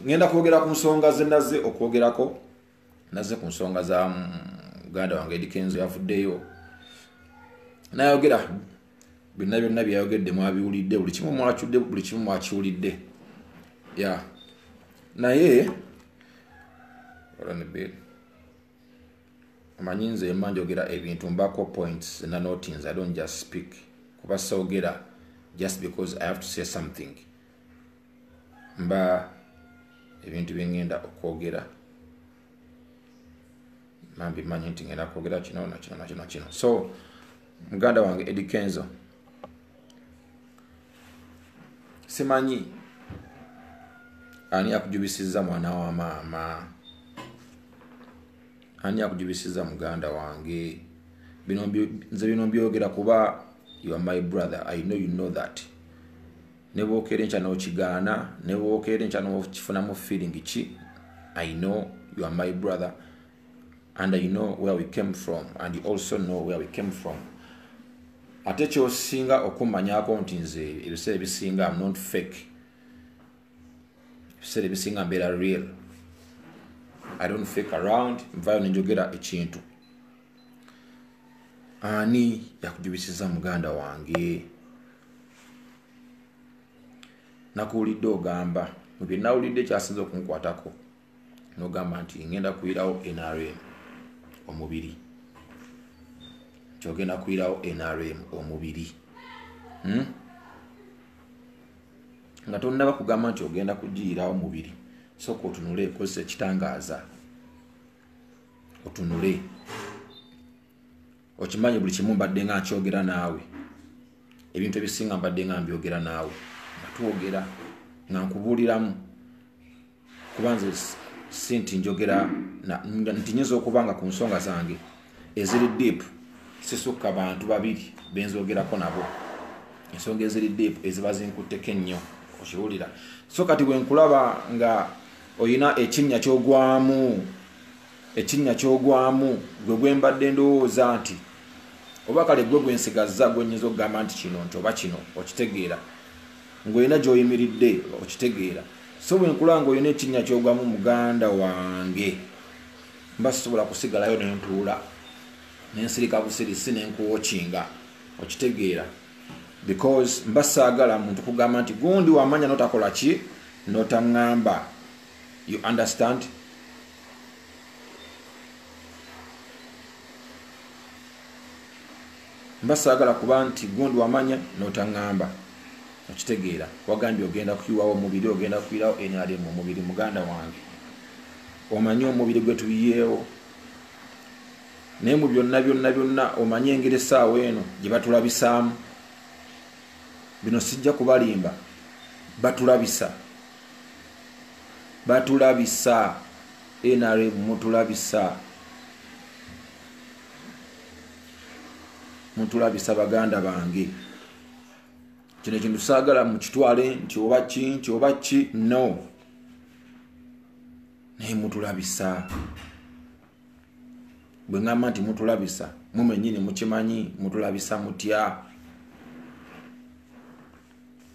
ngenda kwogera ku nsonga ze naze okwogerako naze ku nsonga za muganda wange Eddy Kenzo yavuddeyo nayogera byonna byayogedde mwabiwulidde buli kimu mwakidde buli kimu mwakiwulidde ya naye amanyi nze mma njogera ebintu mbako points na notings. I don't just speak kuba sogera just because I have to say something. Mba ebintu byengenda okwogera mambi manyi nti ngenda kwogera kino na kino. So muganda wange Eddy Kenzo, simanyi ani akujubisiza mwana wa maama, ani akujubisiza muganda wange. Nze bino mbyogera kuba you are my brother. I know you know that. Nebo okere ncha no kigana, nebo okere ncha no kifuna mu feeling ki. I know you are my brother and I know where we came from and you also know where we came from. Ate kyo singa okumanyako nti nze ebiseera bisinga I'm not fake. Ebiseera bisinga mbeera real. I don't fake around. Mvayo nenjogera ekintu. Ani yakujubisiza muganda wange. Nakuwulidde ogamba mubye nawulidde kyasinze okunkwatako n'ogamba nti ngenda kuyirawo NRM omubiri. Kyogenda kuyirawo NRM omubiri. Nga tonnaba kugamba nti ogenda kugiyirawo omubiri. Sooka otunule kozesa ekitangaaza. Otunule. Okimanyi buli kimu mbadde nga nkyogera naawe. Ebintu ebisinga mbadde nga mbyogera naawe. Twogera nga nkubuuliramu kuba nze sinti njogera nti nyinza okubanga ku nsonga zange eziri deep sisukka bantu babiri benzogerako nabo. Ensonga eziri deep eziba zinkutteko ennyo okiwulira. So kati bwe nkulaba nga oyina ekinnya ky'ogwamu gwe gwe mbadde ndowooza nti oba kale gwe gwe nsigazza gwe nnyinza okugamba nti kino nti oba kino okitegeera ng'olina gy'oyimiridde okitegeera. So bwe nkulaba ng'olina ekinnya ky'ogwamu muganda wange mba sisobola kusigalayo n'entuula n'ensirika busirisi n'enkuwokinga okitegeera because mba saagala muntu kugamba nti gundi wamanya notakola ki notaŋŋamba. You understand? Mba saagala kuba nti gundi wamanya notaŋŋamba okitegeera. Wagambye ogenda kuyiwawo omubiri, ogenda kuyirawo NRM omubiri muganda wange. Omanyi omubiri gwe tuyiyeewo. Naye mu byonna omanyi engeri essaawa eno gye batulabisaamu. Bino sijja kubalimba. Batulabisa. NRM mutulabisa baganda bange. Kino kintu saagala mukitwale nti oba ki no. Naye mutulabisa. Bwe ngamba nti mutulabisa mumenyini mukimanyi mutulabisa mutya.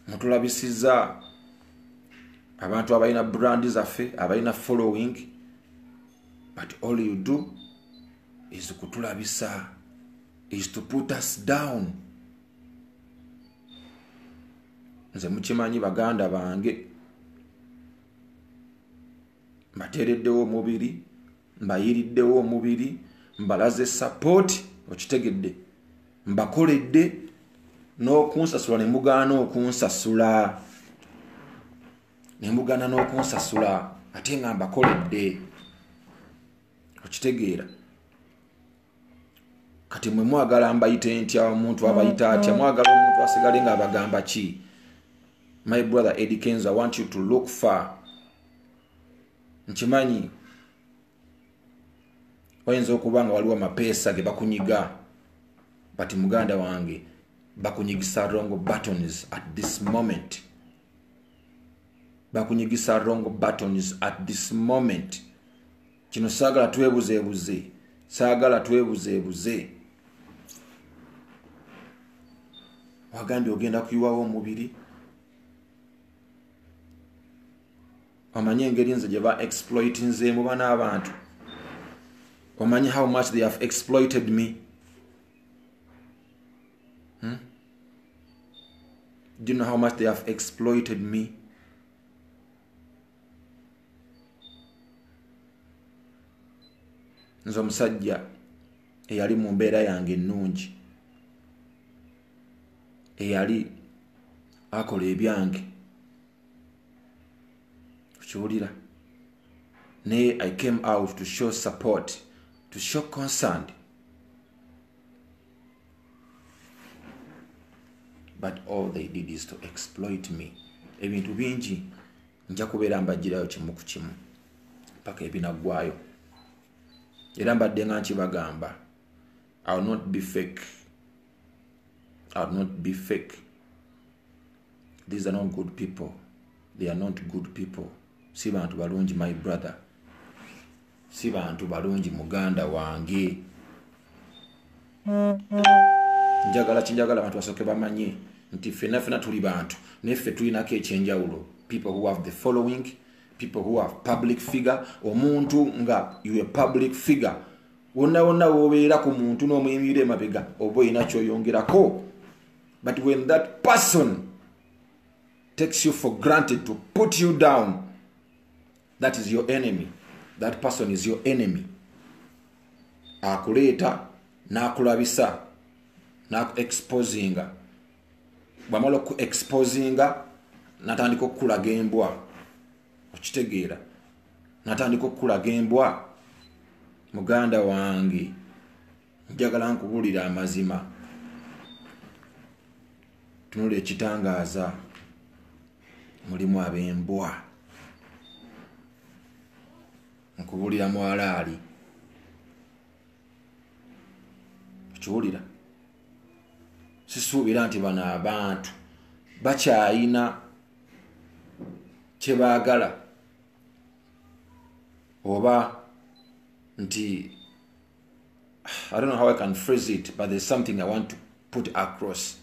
Mutulabisiza abantu abalina brand zaffe abalina following but all you do is kutulabisa, is to put us down. Nze mukimanyi baganda bange mbateereddewo omubiri, mbayiriddewo omubiri, mbalaze support okitegedde, mbakoledde n'okunsasula ne mugaana okunsasula. Nemugana n'okunsasula ate nga mbakoledde okitegeera. Kati mwe mwagala mbayite ntya omuntu abayita atya, mwagala omuntu asigale nga abagamba ki? My brother Eddy Kenzo, I want you to look far. Nkimanyi oyinza okuba nga waliwo amapeesa ge bakunyiga but muganda wange bakunyigisa wrong buttons at this moment. Bakunyigisa wrong buttons at this moment. Kino saagala twebuzeebuze. Wagambye ogenda kuyiwawo omubiri. Omanyi engeri nze gye ba exploitinzeemu bana abantu. Omanyi how much they have exploited me. Do you know how much they have exploited me? Nze omusajja eyali mu mbeera yange ennungi, eyali akola ebyange, okiwulira, naye I came out to show support, to show concern. But all they did is to exploit me. Ebintu bingi nja kubeera mbagirayo kimu ku kimu paka ebinaggwayo. Era mbadde nga nkibagamba, I will not be fake. I will not be fake. These are not good people. They are not good people. Si bantu balungi, my brother. Si bantu balungi, muganda wange. Njagala abantu basooke bamanye nti ffenna tuli bantu, neffe tulinako ekyenjawulo. People who have the following, people who have public figure. Omuntu nga you a public figure, wonna wobeera ku muntu n'omuyimira emabega oba olina kyoyongerako. But when that person takes you for granted to put you down, that is your enemy. That person is your enemy. Akuleeta n'akulabisa n'exposinga. Bwamala exposinga natandika okukulaga embwa. Okitegeera, natandika okukulaga embwa. Muganda wange, njagala nkubulira amazima. Tunula ekitangaaza, mulimu ab'embwa. Nkubulira mwalaali. Okiwulira? Sisuubira nti bano abantu bakyayina kye baagala oba nti, I don't know how I can phrase it, but there's something I want to put across.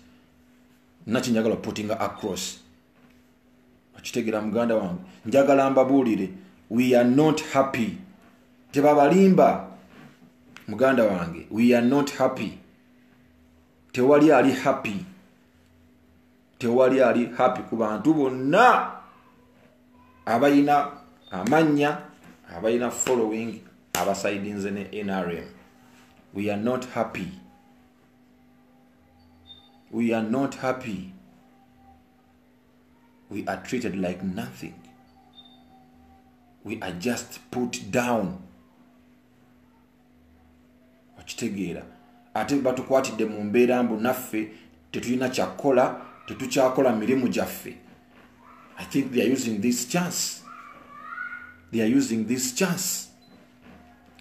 Naki njagala putting across. Okitegeera muganda wange, njagala mbabuulire, we are not happy. Tebabalimba muganda wange, we are not happy. Tewali ali happy. Tewali ali happy ku bantu bonna abayina amanya, abayina following, abasidinze ne NRM. We are not happy. We are not happy. We are treated like nothing. We are just put down. Okitegeera. Ate batukwatidde mu mbeera mbu naffe tetulina kyakola, tetukyakola mirimu gyaffe. I think they are using this chance. They are using this chance.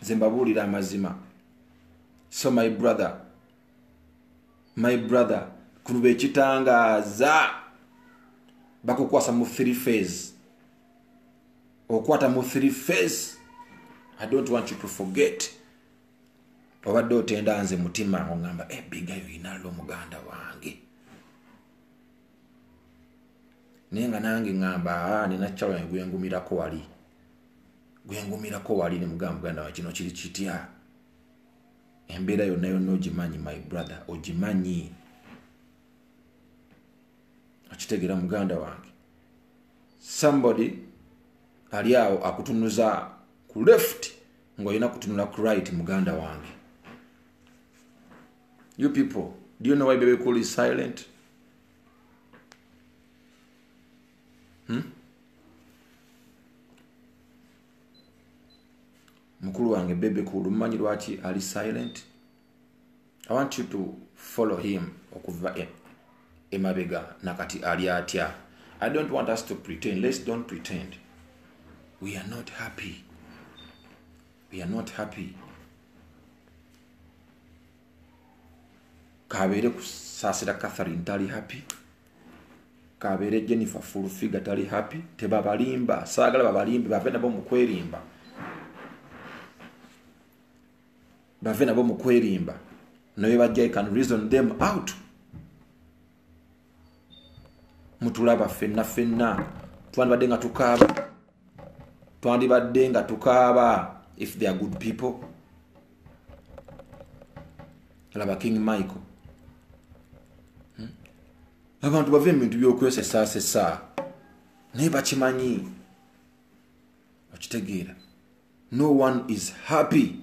Zembabuulira amazima. So my brother, kulube ekitangaaza bakukwasa mu 3 phase. Okwata mu 3 phase. I don't want you to forget. Obadde otenda nze mutima ongamba bigayo inalo muganda wange. Nenga nange ngamba nina kyalo gwengumirako wali. Gwengumirako wali ne muganda wa kino kiri kitya. Embeera yonna ogimanyi my brother, ogimanyi. Okitegeera muganda wange. Somebody ali awo akutunuza ku left ng'olina kutunula ku right muganda wange. You people, do you know why baby cool is silent? Mukulu wange baby cool, mmanyi lwaki ali silent? I want you to follow him okuva emabega nakati ali atya. I don't want us to pretend. Let's don't pretend. We are not happy. We are not happy. Kabere kusasira Catherine tali happy. Kabere Jennifer full figure tali happy. Tebabalimba, sagala babalimbi, bavena bo mukwerimba. Bavena bo mukwerimba. No you can reason them out. Mutulaba fenna. Twanbadde nga tukaba. twandibadde nga tukaaba if they are good people. Laba King Michael. Abantu bave mu bintu by'okwesesa naye bakimanyi okitegeera. No one is happy.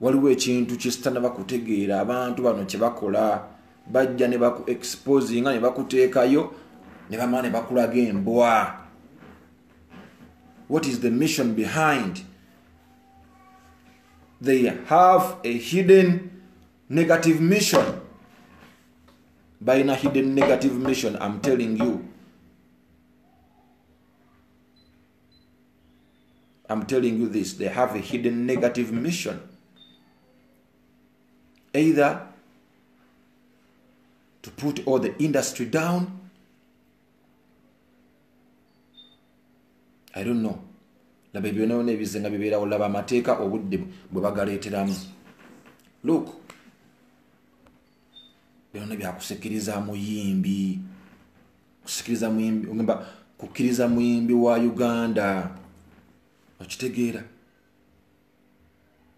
Waliwo ekintu kyesitanaba kutegeera. Abantu bano kye bakola bajja ne baku exposing nga ne bakuteekayo ne bamala ne bakulaga embwa. What is the mission behind? They have a hidden negative mission. By a hidden negative mission, I'm telling you. I'm telling you this. They have a hidden negative mission. Either to put all the industry down. I don't know. La baby no nebizenga bibera olaba amateeka obudde bwe bagaleeteramu. Look. Byonna byakusikiriza muyimbi. Kusikiriza muyimbi, ngamba kukiriza muyimbi wa Uganda. Okitegeera.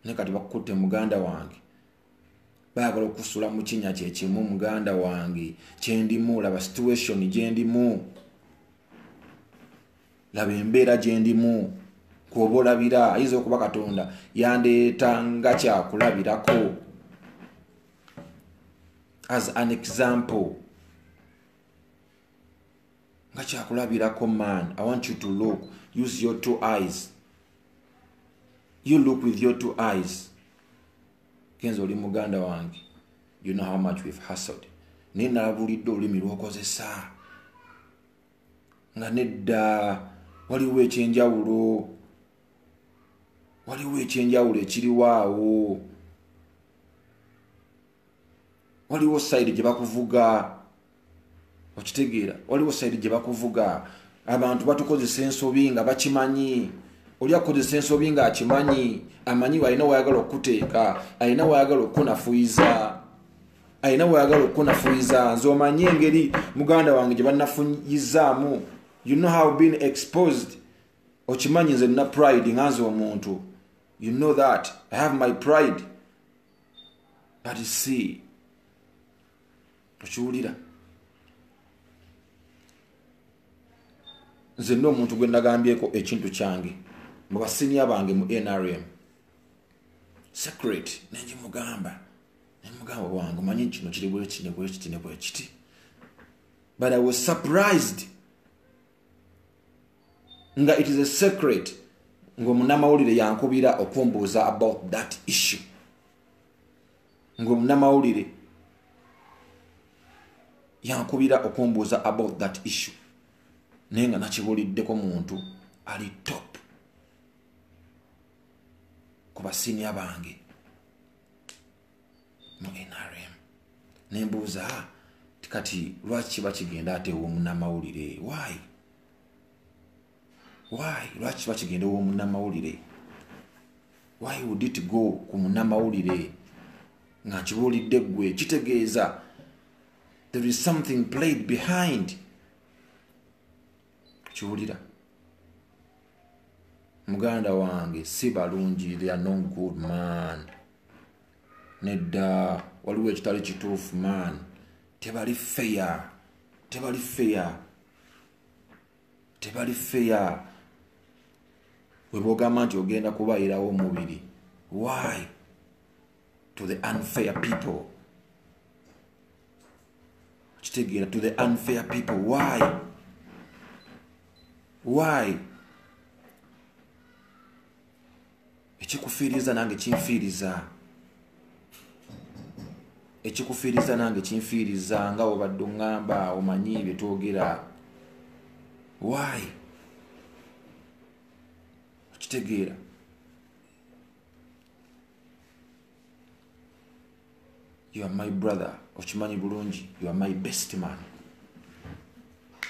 Ne kati bakutte muganda wange. Baagala okusula mu kinnya kye kimu muganda wange. Kyendimu laba situation gyendimu. Laba embeera gyendimu. Kuobolabira ayinza okuba Katonda yandeeta nga kyakulabirako. As an example. Nga kyakulabirako man. I want you to look. Use your two eyes. You look with your two eyes. Kenzo oli muganda wange. You know how much we've hustled. Naye nalabulidde olulimi lw'okozesa. Nga nedda waliwo ekyenjawulo. Waliwo ekyenjawulo ekiriwaawo. Waliwo side gye bakuvuga. Okitegeera. Waliwo side gye bakuvuga. Abantu batukozesa ensobi nga bakimanyi. Oli akozesa ensobi nga akimanyi. Amanyi alina wayagala okuteeka. Alina wayagala okunafuyiza. Alina wayagala okunafuyiza. Nze omanyi engeri muganda wange gye bannafuyizaamu. You know how being exposed. Okimanyi nze nina pride nganze omuntu. You know that. I have my pride. But you see. Okiwulira. Nze nno omuntu gwe nagambyeko ekintu kyange. Mu basinya bange mu NRM. Secret. Nenji mugamba. Nemugamba wange manyi kino kiri bwe kiti. But I was surprised. Nga it is a secret. Ngo munamawulire yankubira okumbuuza about that issue. Ngo munamawulire yankubira okumbuuza about that issue. Nenga nakibuliddeko muntu ali top. Kuba senior bange mu NRM. Nembuuza kati lwaki bakigenda ate wo munamawulire? Why? Lwaki bakigenda wo munamawulire? Why would it go ku munamawulire? Nga kibulidde gwe kitegeeza there is something played behind. Kiwulira. Muganda wange si balungi, they are no good man. Nedda waliwo ekitali kituufu man. Tebali fair. Webogamba nti ogenda kubayirawo omubiri. Why? To the unfair people. Kitegeera, to the unfair people. Why? Ekikufiiriza nange kinfiiriza. Ekikufiiriza nange kinfiiriza nga obadde ngamba omanyi bye twogera. Why? Kitegeera. You are my brother. Okimanyi bulungi. You are my best man.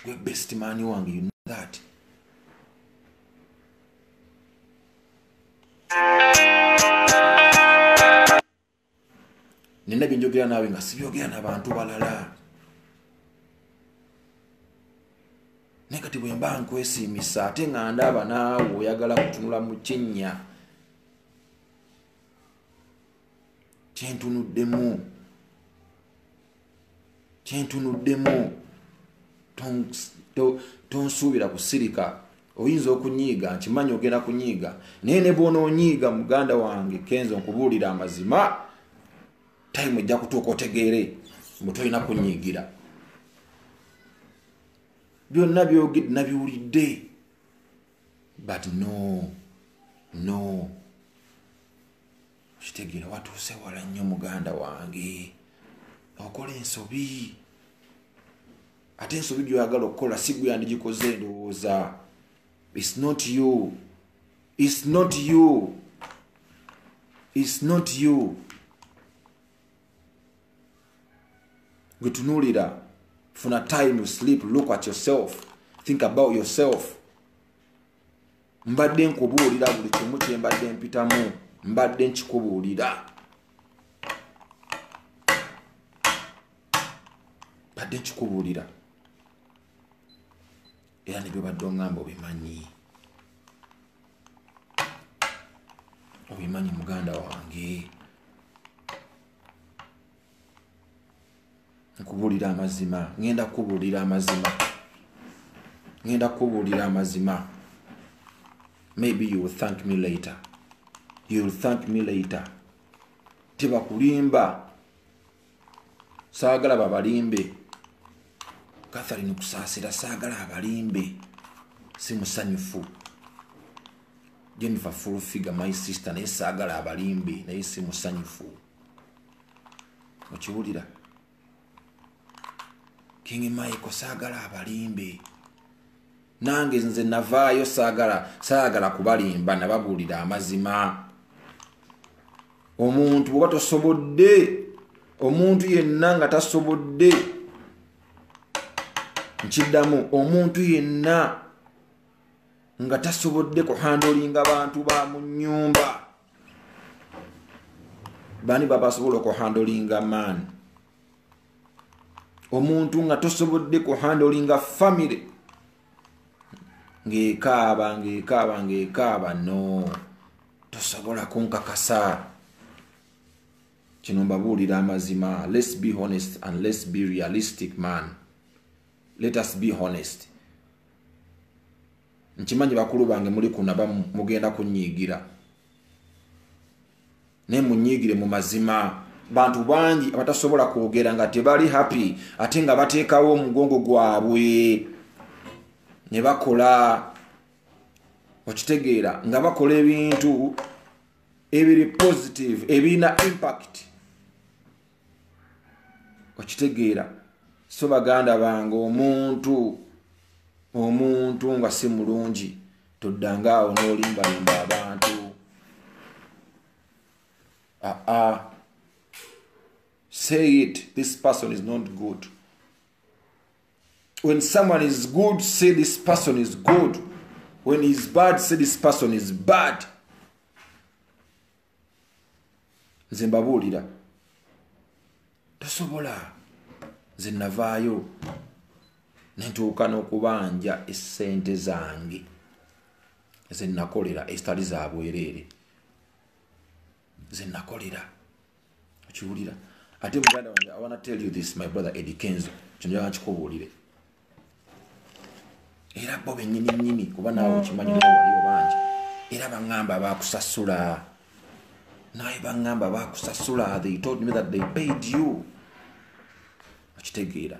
You are best man wange. You know that. Nina binjogera nawe nga sibyogera n'abantu balala. naye kati bwe mba nkwesiimisa ate nga ndaba naawe oyagala kutunula mu kinnya kyentunuddemu tonsuubira kusirika. Oyinza okunyiiga, nkimanyi ogenda kunyiiga, naye ne bw'onoonyiiga muganda wange Kenzo nkubuulira amazima, time ojja kutuuka otegeere mbu tolina kunyiigira. Byonna byogedde nabiwulidde, but no kitegeera watuuse wala nnyo muganda wange, okola ensobi. Ate ensobi gy'oyagala okukola si gwe yandigikoze ndowooza. It's not you. Gutunulira, funa time to sleep, look at yourself, think about yourself. Mbadde nkubuulira buli kimu kye mbadde mpitamu, mbadde nkikubuulira. Era ne bwe badde oŋŋamba obimanyi muganda wange. Nkubuulira amazima, ngenda kukubuulira amazima. Maybe you will thank me later. Tebakulimba, saagala babalimbe. Catherine kusaasira, saagala abalimbe, si musanyufu. Jennifer full figure, my sister, naye saagala abalimbe, naye si musanyufu. Okiwulira? King Michael saagala abalimbe. Nange nze navaayo saagala kubalimba, nababuulira amazima. Omuntu bw'oba tosobodde, omuntu yenna nga tasobodde, nkiddamu, omuntu yenna nga tasobodde kuhandolinga bantu ba mu nnyumba. Bani babasobola kuhandolinga man? Omuntu nga tosobodde kuhandolinga family, ng'ekaaba, no, tosobola kunkakasa. Kino mbabuulira amazima. Let's be honest and let's be realistic, man. Let us be honest. Nkimanyi bakulu bange muli kunaba mugenda kunyiigira, ne munyiigire mu mazima. Bantu bangi abatasobola kwogera nga tebali happy, ate nga bateekawo omugongo gwabwe ne bakola, okitegeera, nga bakola ebintu ebiri positive, ebirina impact, okitegeera. So baganda bange, omuntu nga si mulungi toddanga awo n'olimbalimba abantu. Say it, this person is not good. When someone is good, say this person is good. When he's bad, say this person is bad. Nze mbabuulira, tosobola. Nze navaayo nentuuka n'okubanja essente zange ze nakolera ezitali za bwereere, ze nakolera. Okiwulira? Ate muganda wange, I want to tell you this, my brother Eddy Kenzo, kino njagala nkikubuulire. Era bo bennyini kuba naawe okimanyi naye waliwo bangi. Era baŋŋamba baakusasula. Naye baŋŋamba baakusasula. They told me that they paid you. Okitegeera?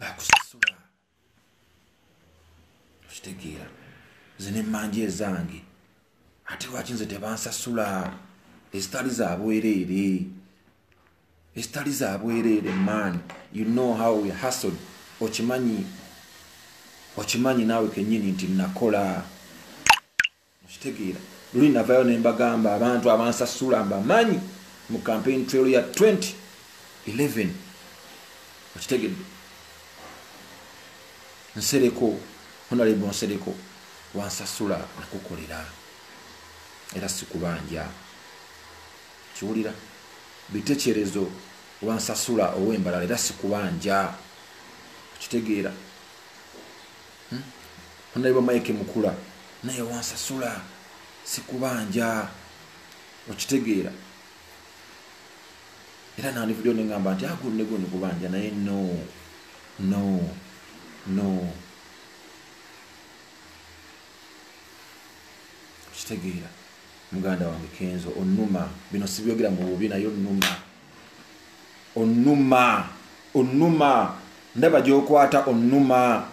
Baakusasula. Okitegeera? Nze n'emmanja ezange, ate lwaki nze tebansasula? Ezitali za bwereere, man. You know how we hustled. Okimanyi naawe kennyini nti nakola. Okitegeera? Luli navaayo ne mbagamba abantu abansasula mbamanyi mu campaign trail ya 2011. Okitegedde? Nsereko, Honorable Nsereko, wansasula nakukolera. Era sikubanja. Kiwulira? Bitekerezo wansasula ow'embalala, era sikubanja. Okitegeera? onaiba Mike mukula naye wansasula sikubanja okitegeera era nani video nengamba nti agulne gone kubanja naye no okitegeera muganda wange Kenzo onuma bino sibyogera mu bubi nayo onuma ndaba gyokwata onuma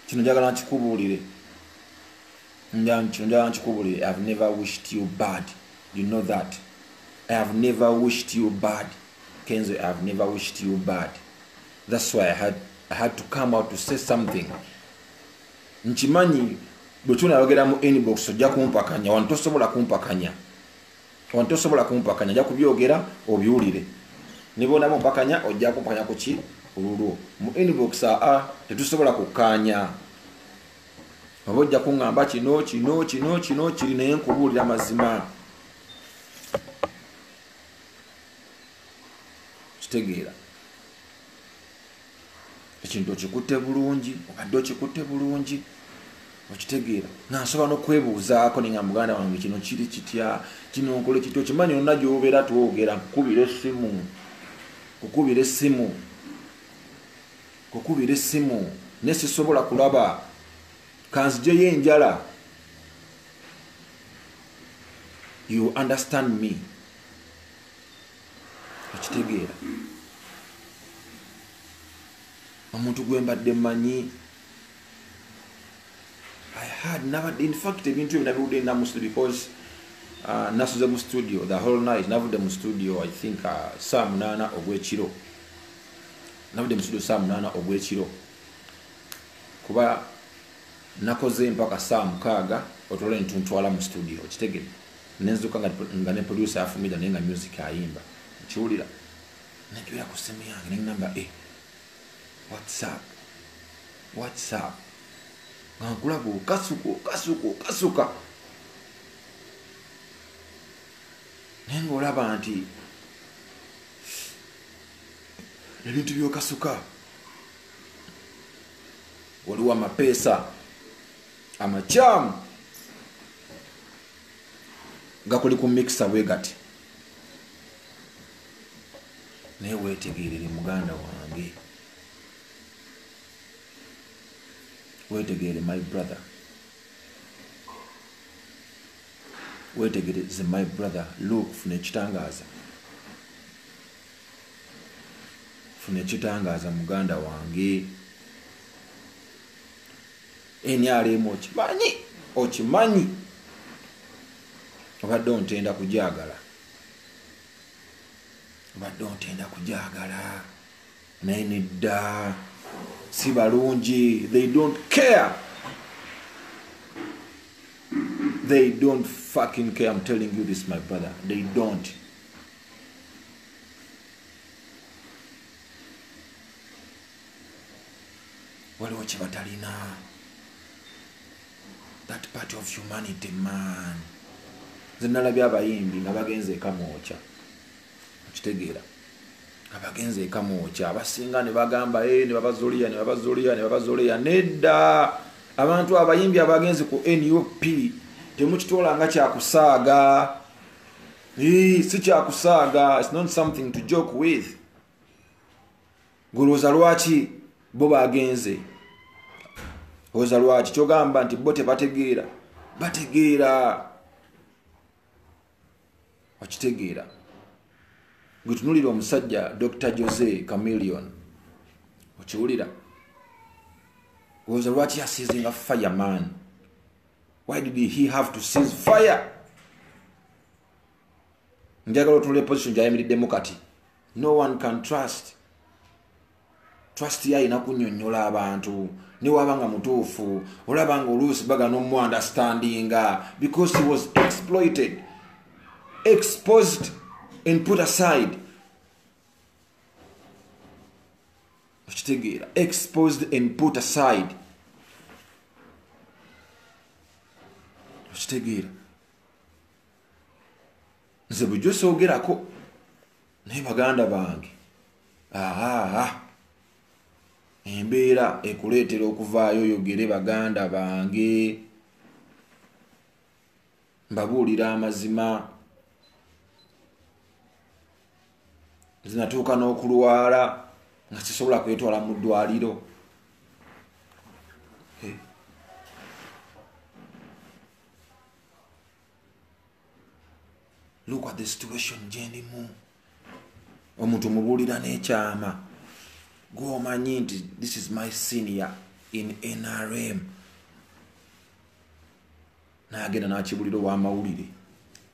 kino njagala nkikubuulire I have never wished you bad. You know that. I have never wished you bad. Kenzo, I have never wished you bad. That's why I had to come out to say something. Nchimanyi bwetuna yogera mu inbox ojja kumpakanya wantosobola kumpakanya ja kubyogera obyulire nibona mu mpakanya ojja kumpakanya ku ki olulwo mu inbox tetusobola kukanya abojja kungamba kino kiri naye nkubuulira mazima kitegeera ekintu okikutte bulungi okadde okikutte bulungi okitegeera nansoba n'okwebuuzaako ninga muganda wange kino kiri kitya kino nkole kityo kimanyi onna gy'obeera twogera kukubira essimu ne sisobola kulaba kanzijeyo enjala. You understand me? Okitegeera omuntu gwe mbadde mmanyi I had never, in fact, ebintu ebyo nabivudde na mustudio because nasuze mu studio the whole night. Navudde mu studio I think saa 8 ogw'ekiro. Navudde mu studio saa 8 ogw'ekiro kuba nakoze mpaka saa 6 otole ntuntwala mu studio. Okitegeera nenzuka nga ne producer afumida nenga music ayimba kiwulira najja ku simu yange nengamba whatsapp ngakulabu kasuka nenga olaba nti ebintu byokasuka waliwo amapeesa amachamu gakuli ku mixer bwe gati naye wetegerere muganda wange wetegerere my brother wetegereze my brother look fune kitangaza muganda wange NRM okimanyi obadde ontenda kujagala naye nedda si balungi. They don't care. They don't fucking care. I'm telling you this, my brother. They don't. Waliwo kyebatalina. That part of humanity, man. Zenalabye abayimbi nga bagenze ekamwokya. Okitegeera. Abagenze ekamwokya abasinga ne bagamba ne babazuliya nedda abantu abayimbi abagenze ku NUP temukitola nga kyakusaaga si kyakusaaga. It's not something to joke with. Goloza lwaki bo bagenze oza lwaki kyogamba nti bo tebategeera okitegeera. Gutunulira omusajja Dr. Jose Chameleon okiwulira oza lwaki yasizinga fireman. Why did he have to seize fire? Njagala otunule position gyayimiriddemu kati. No one can trust ya ina kunnyonnyola abantu ne wabanga mutuufu olabanga oluusi bagana omu understandinga because he was exploited, exposed and put aside. Okitegeera exposed and put aside. Okitegeera nze bujjo soogerako naye baganda bange embeera ekuleetera okuvaayo oyogere baganda bange mbabuulira amazima zinatuuka n'okulwala nga sisobola kwetwala mu ddwaliro. Look at the situation gyendimu. Omuntu mubuulira n'ekyama gw'omanyi nti this is my senior in NRM. N'agenda n'akibulira ow'amawulire.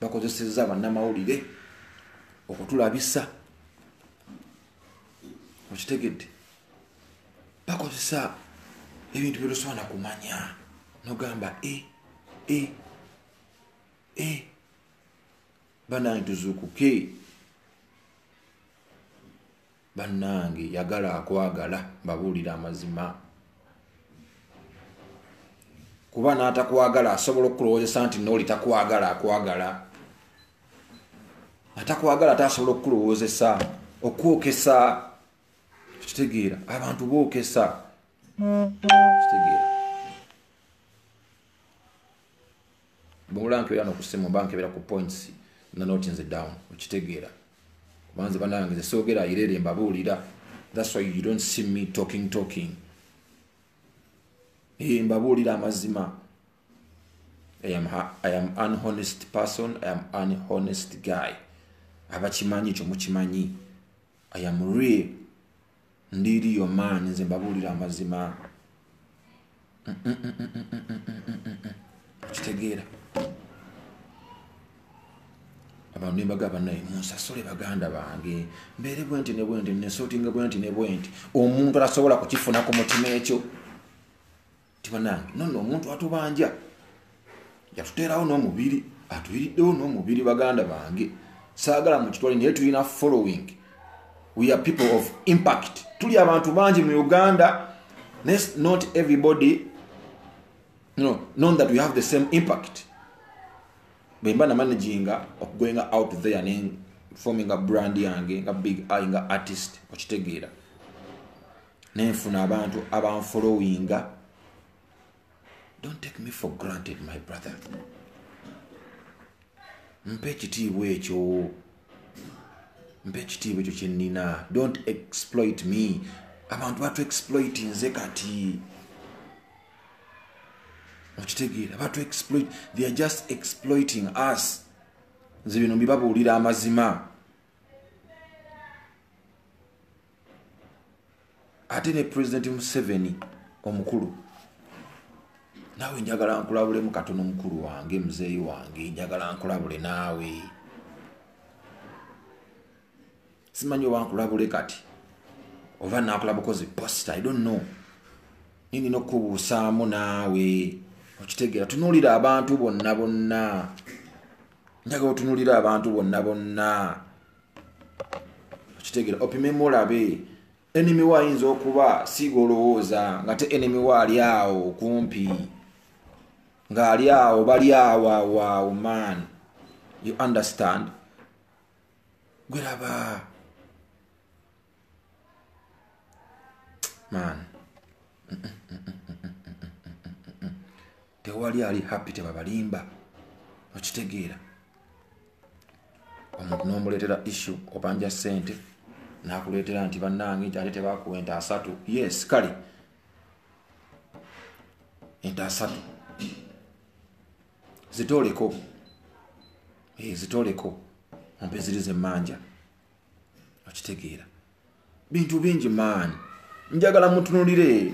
Bakozesezza bannamawulire okutulabisa. Okitegedde? Bakozesa ebintu bye tosobola kumanya. N'ogamba bannange tuzuukuke. Bannange yagala akwagala babuulira amazima. Kuba n'atakwagala asobola okukulowoozesa nti n'oli takwagala akwagala. Atakwagala atasobola okukulowoozesa okwokesa. Kitegeera abantu bookesa. Kitegeera bw'ola nkebera n'okusimu mba nkebera ku points na notinze down. Okitegeera kubanze bannange soogera ayirere mbabuulira. That's why you don't see me talking. Mbabuulira amazima. I am honest person. I am honest guy. Abakimanyi kyo mukimanyi. I am real. Ndiri yo man nze mbabuulira amazima. Kitegeera abantu nebagamba naye munsasule baganda bange mbeere bwenti ne bwenti nesootinga bwenti ne bwenti. Omuntu atasobola kukifuna ku mutima ekyo tibanange nono omuntu atubanja yatuteerawo n'omubiri atuyiriddewo n'omubiri baganda bange. Saagala mu kitwale naye tulina following. We are people of impact. Tuli abantu bangi mu Uganda. Not everybody know that we have the same impact. Bemba na managing of going out there and forming a brand yange, a big nga artist. Okitegeera nenfuna abantu abanfollowing. Don't take me for granted, my brother. Mpe ekitiibwa ekyo. Mpe ekitiibwa ekyo kyenina. Don't exploit me. Abantu batu exploit nze kati. Okitegeera batu exploit. They are just exploiting us. Nze bino mbibabuulira amazima. Ate ne President Museveni omukulu. Nawe njagala nkulabule mu katono mukulu wange muzeeyi wange. Njagala nkulabule naawe. Simanyi oba nkulabule kati. Oba nakulabukoze post. I don't know. Nini nokubuusaamu naawe. Okitegeera tunuulira abantu bonna bonna. Njagala otunuulira abantu bonna bonna. Okitegeera opimemu olabe. Enemy wayinza okuba siga olowooza nga te enemy waali awo kumpi. Ng'ali awo bali awo man. You understand? Gweraba. Man. Tewali ali happy tebabalimba. Okitegeera omuntu n'omuleetera issue obanja ssente n'akuleetera nti bannange nti ate tebakuwa ente 3. Yes kale ente 3 zitooleko. Zitooleko ompezirize manja. Okitegeera bintu bingi man. Njagala mutunulire.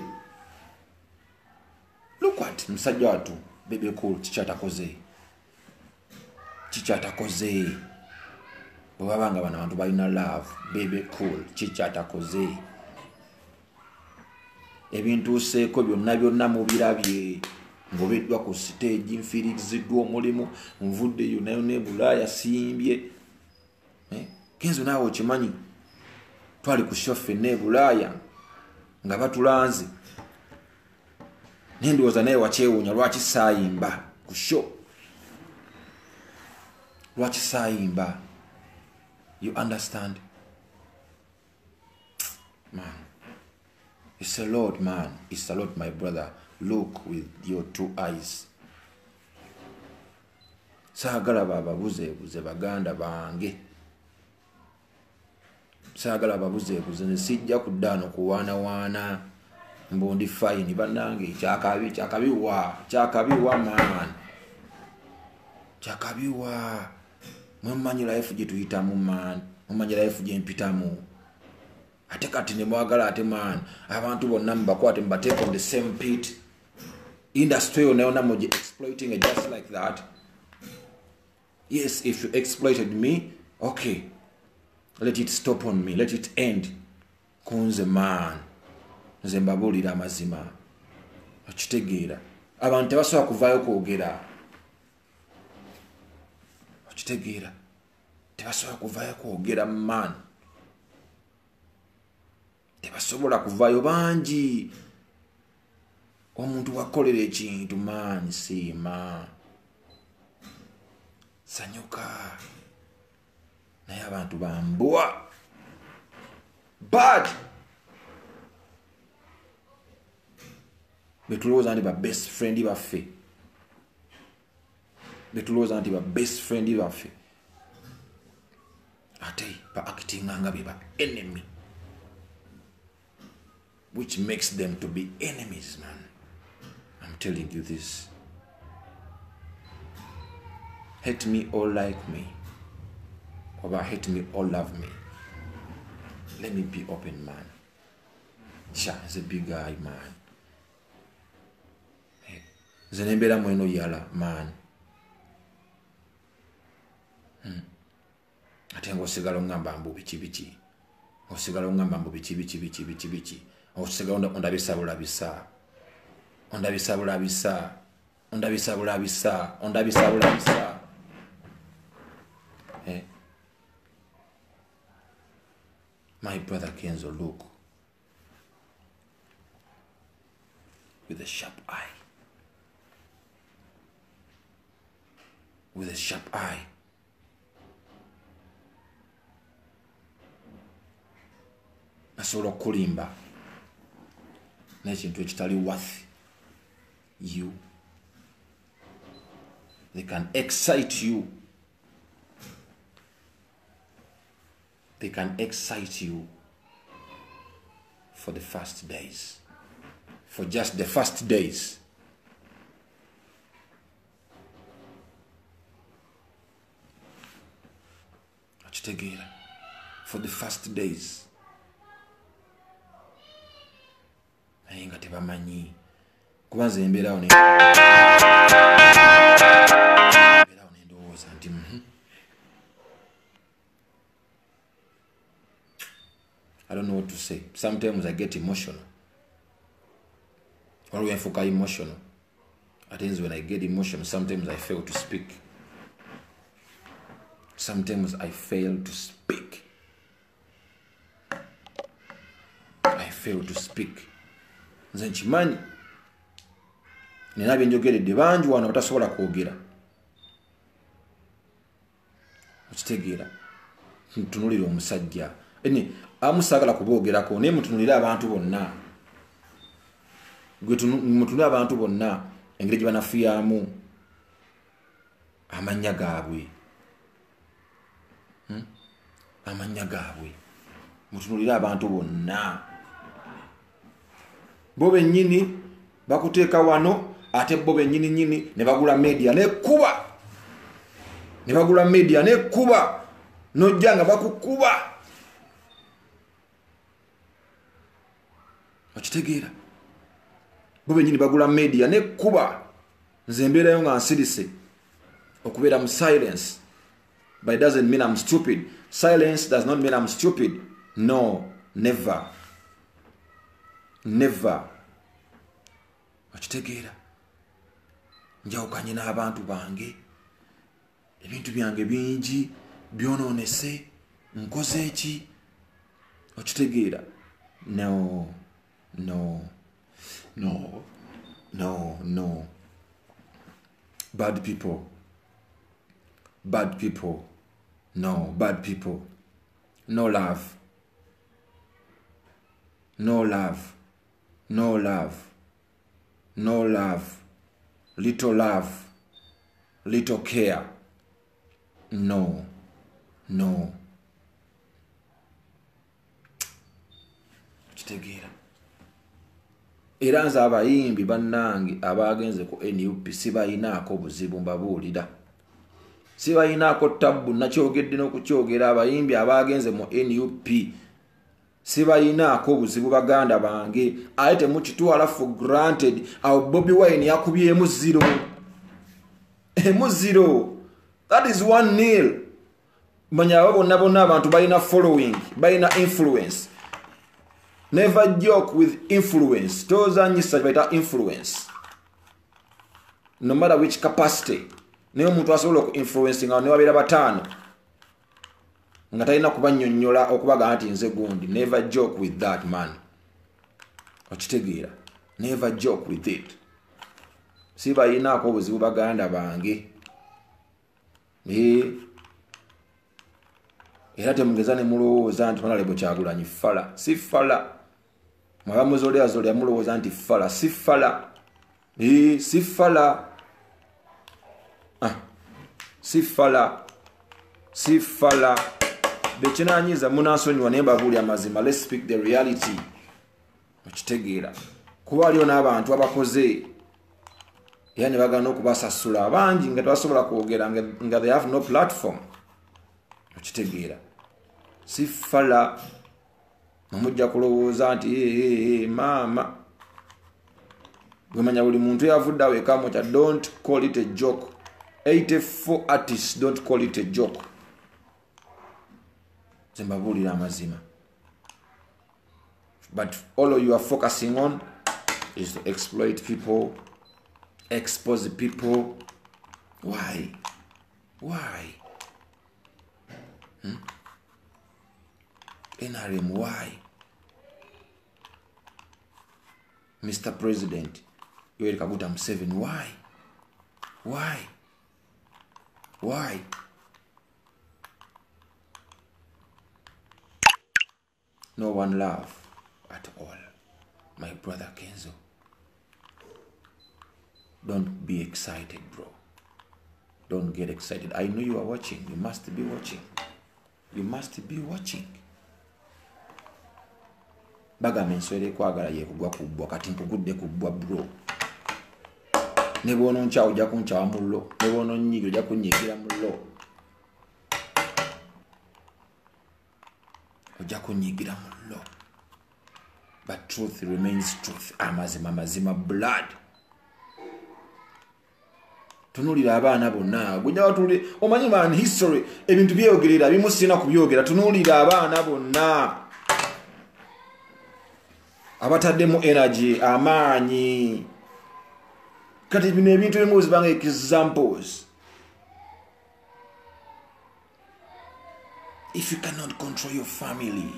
Look at musajja watu bebe cool kikyatakoze. Bwabanga bana abantu balina love bebe cool kikyatakoze. Ebintu seeko byonna mu birabye. Ngobeddwa ku stage nfiriziddwa omulimu nvudde yunayo ne Bulaaya simbye. Kenzo naawe okimanyi twali ku shofe ne Bulaaya nga batulanze. Nendowooza naye wakyewuunya lwaki saayimba ku show. Lwaki saayimba. You understand? Man. It's a lot, man. It's a lot, my brother. Look with your 2 eyes. Saagala babuzeebuze baganda bange. Saagala babuzeebuze ne sijja kuddaano kuwaanawaana mbundi fine bannange kyakabiwa man. Kyakabiwa. Mummanyi life gye tuyitamu man. Mummanyi life gye mpitamu. Ate kati ne mwagala ate man. Abantu bonna mubakwate mubateeka on the same pit. Industry yonna mujje exploiting it just like that. Yes, if you exploited me, okay. Let it stop on me. Let it end. Kunze man. Nze mbabuulira amazima. Okitegeera. Abantu tebasobola kuvaayo kwogera. Okitegeera. Tebasobola kuvaayo kwogera man. Tebasobola kuvaayo bangi. Omuntu wakolera ekintu man siima. Sanyuka. Naye abantu bambwa. Bad. Betulowooza nti ba best friend baffe. Betulowooza nti ba best friend baffe. Ate ba actinga nga be ba enemy. Which makes them to be enemies, man. I'm telling you this. Hate me or like me. Or hate me or love me. Let me be open, man. Sha, he's a big guy, man. Zenembera mweno yala, man. Ate ngosigala ngamba mbu bichi. Osigala ngamba mbu bichi. Osigala ondabisabulabisa. Ondabisabulabisa. My brother Kenzo, look. With a sharp eye. With a sharp eye. Nasobola okulimba n'ekintu ekitali worth you. They can excite you. They can excite you for the first days. For just the first days. For the first days. Naye nga tebamanyi. Kubanza embeerawo nendowooza nti I don't know what to say. Sometimes I get emotional. Or when I feel emotional. At times when I get emotional, sometimes I fail to speak. Sometimes I fail to speak. I fail to speak. Nze nkimanyi. Nina byenjogeredde bangi wano batasobola kwogera. Okitegeera. Ntunulira omusajja. Amusagala kuboogerako naye mutunulira abantu bonna. Mutunulira abantu bonna engeri gye banafuyamu amannya gaabwe. Amannya gaabwe. Mutunulira abantu bonna. Bo bennyini bakuteeka wano ate bo bennyini ne bagula media n'ekkuba. Ne bagula media n'ekkuba. Nojja nga bakukuba. Okitegeera. Bo bennyini bagula media n'ekkuba. Nze mbeerayo nga nsirise okubeera mu silence. But it doesn't mean I'm stupid. Silence does not mean I'm stupid. No, never. Never. Okitegeera. Njawukanye n'abantu bange. Ebintu byange bingi byonoonese. Nkoze ki? Okitegeera. No. Bad people. No, bad people. No love. no love, no love, little care, no, no. Kitegeera. Era nze abayimbi bannange abagenze ku NUP sibayinaako buzibu mbabuulira. Sibayinaako tabbu nakyogedde n'okukyogera abayimbi abagenze mu NUP sibayinaako buzibu baganda bange ate temukitwala for granted. Awo Bobi Wine yakubyemu 0. Emu 0. That is 1-0. Manya abo bonna abantu balina following, balina influence. Never joke with influence. Tozanyisa baita influence. No matter which capacity. Niyo omuntu asobola ku influence nga ne wabera batano. Nga talina kubannyonnyola okubaga nti nze gundi. Never joke with that man. Okitegeera. Never joke with it. Siba yinaako obuzibu baganda bange. Era temugeza ne mulowooza nti Honorable Kyagulanyi fala. Si fala. Mwaba muzolya mulowooza nti fala. Si fala. Si fala. Si fala. Si fala. Bekinanyiza munansonyiwa naye mbabuulya amazima. Let's speak the reality. Okitegeera. Kuba waliwo n'abantu abakoze era ne bagana okubasasula abangi nga tebasobola kwogera nga they have no platform. Okitegeera. Si fala. Mujja kulowooza nti maama. Gwemanya buli muntu yavudde awo eka mukya. Don't call it a joke. 84 artists don't call it a joke. Zembabuulira amazima. But all you are focusing on is to exploit people, expose people. Why? Why? NRM, why? Mr. President, Yoweri Kaguta Museveni, why? Why? Why? No one love at all. My brother Kenzo. Don't be excited, bro. Don't get excited. I know you are watching. You must be watching. You must be watching. Bagamba enswere kwagala ye kugwa kubbwa kati nkugudde kubbwa bro. Ne bono ncha ojja kunchawa mullo. Ne bono nyigira ojja kunyigira mullo. Ojja kunyigira mullo. But truth remains truth. Amazima blood. Tunulira abaana bonna. Gujja watuli omanyi man history ebintu byeyogerera bimusina kubyogera. Tunulira abaana bonna. Abataddemu energy, amaanyi. Kati bino ebintu ebimu zibanga examples. If you cannot control your family,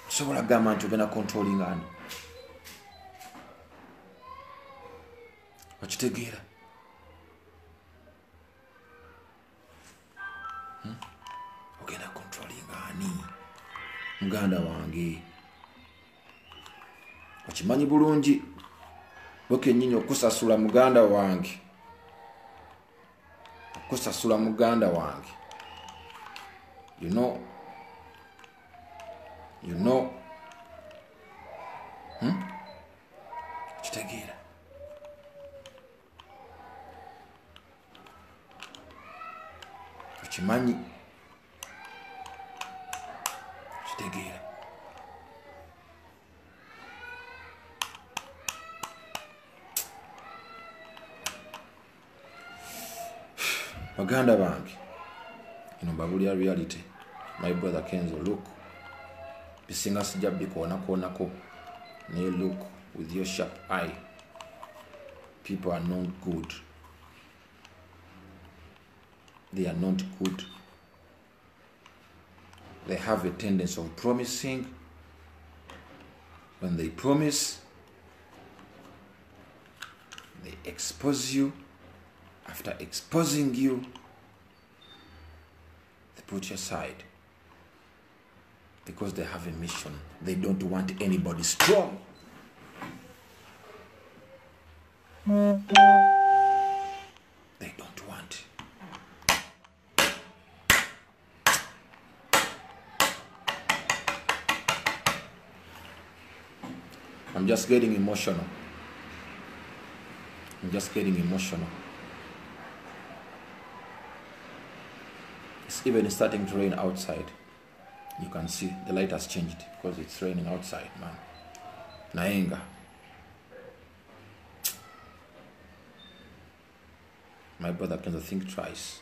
sobola gamba nti ogenda controlling ani. Okitegeera. Ogenda controlling ani. Muganda wange. Okimanyi bulungi. Boke nyinyi okusasula muganda wange. Okusasula muganda wange. You know. Kitegeera. Okimanyi. Kitegeera. Baganda bange. Mbabulira reality. My brother Kenzo, look. Bisinga sijja bikoonako. Naye look with your sharp eye. People are not good. They are not good. They have a tendency of promising. When they promise, they expose you. After exposing you, they put you aside. Because they have a mission. They don't want anybody strong. They don't want. I'm just getting emotional. I'm just getting emotional. It's even starting to rain outside. You can see the light has changed because it's raining outside, man. Naenga. My brother can think twice.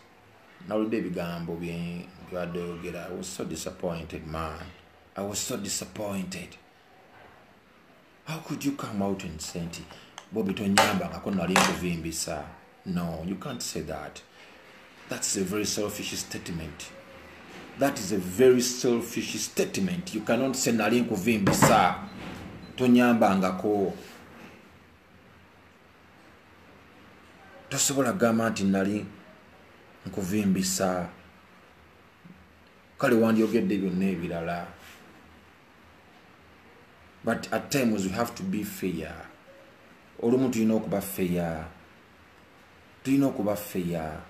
Now the baby gambo being I was so disappointed, man. I was so disappointed. How could you come out and say Bobby Tonyamba akona limbo vimbisa? No, you can't say that. That's a very selfish statement. That is a very selfish statement. You cannot say nali nkuvimbisa tonyamba ngako. Tosobola gamba nti nali nkuvimbisa. Kale wandyogedde byonna ebirala. But at times we have to be fair. Olumu tulina okuba fair. Tulina okuba fair.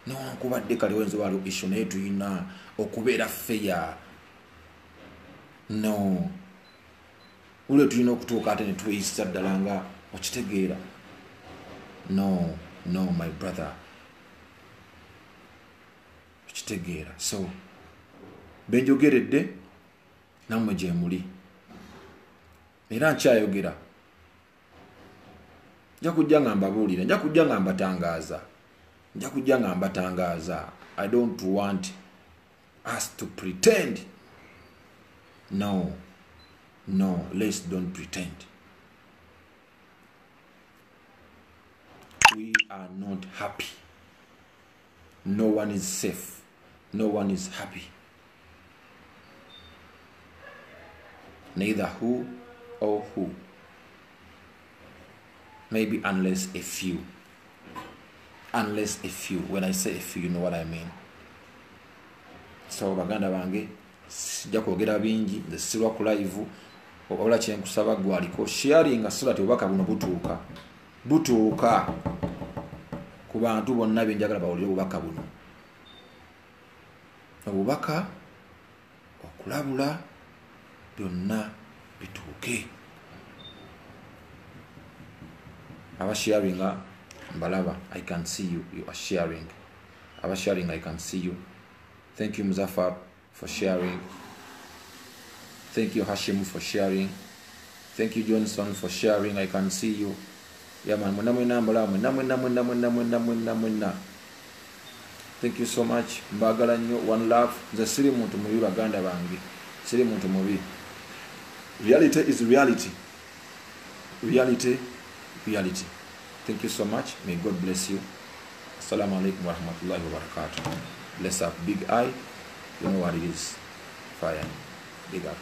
Newankubadde kale wenzo waliwo issue naye tulina okubeera fair. No. Ule tulina okutuuka ate ne tweyisa ddala nga okitegeera. No, my brother. Okitegeera. So, benjogeredde nammwe gye muli. Era nkyayogera. Nja kujja nga mbabuulira, nja kujja nga mbatangaaza. Nja kujja nga mbatangaaza. I don't want us to pretend. No, let's don't pretend. We are not happy. No one is safe. No one is happy. Neither who or who. Maybe unless a few. Unless a few. When I say a few, you know what I mean. So baganda bange sijja kwogera bingi nzisirwa ku live oba kyenkusaba gwaliko sharing so that obubaka buno butuuka ku bantu bonna benjagala bawulire obubaka buno. Obubaka okulabula byonna bituuke. Aba sharing mbalaba, I can see you. You are sharing. Aba sharing, I can see you. Thank you Muzaffar for sharing. Thank you Hashim for sharing. Thank you Johnson for sharing. I can see you. Yeah man, thank you so much. Mbagala nnyo, one love. Nze siri muntu mubi baganda bange. Siri muntu mubi. Reality is reality. Reality. Thank you so much. May God bless you. Assalamu alaikum wa rahmatullahi wa barakatuh. Bless up. Big eye. You know what it is. Fire. Big up.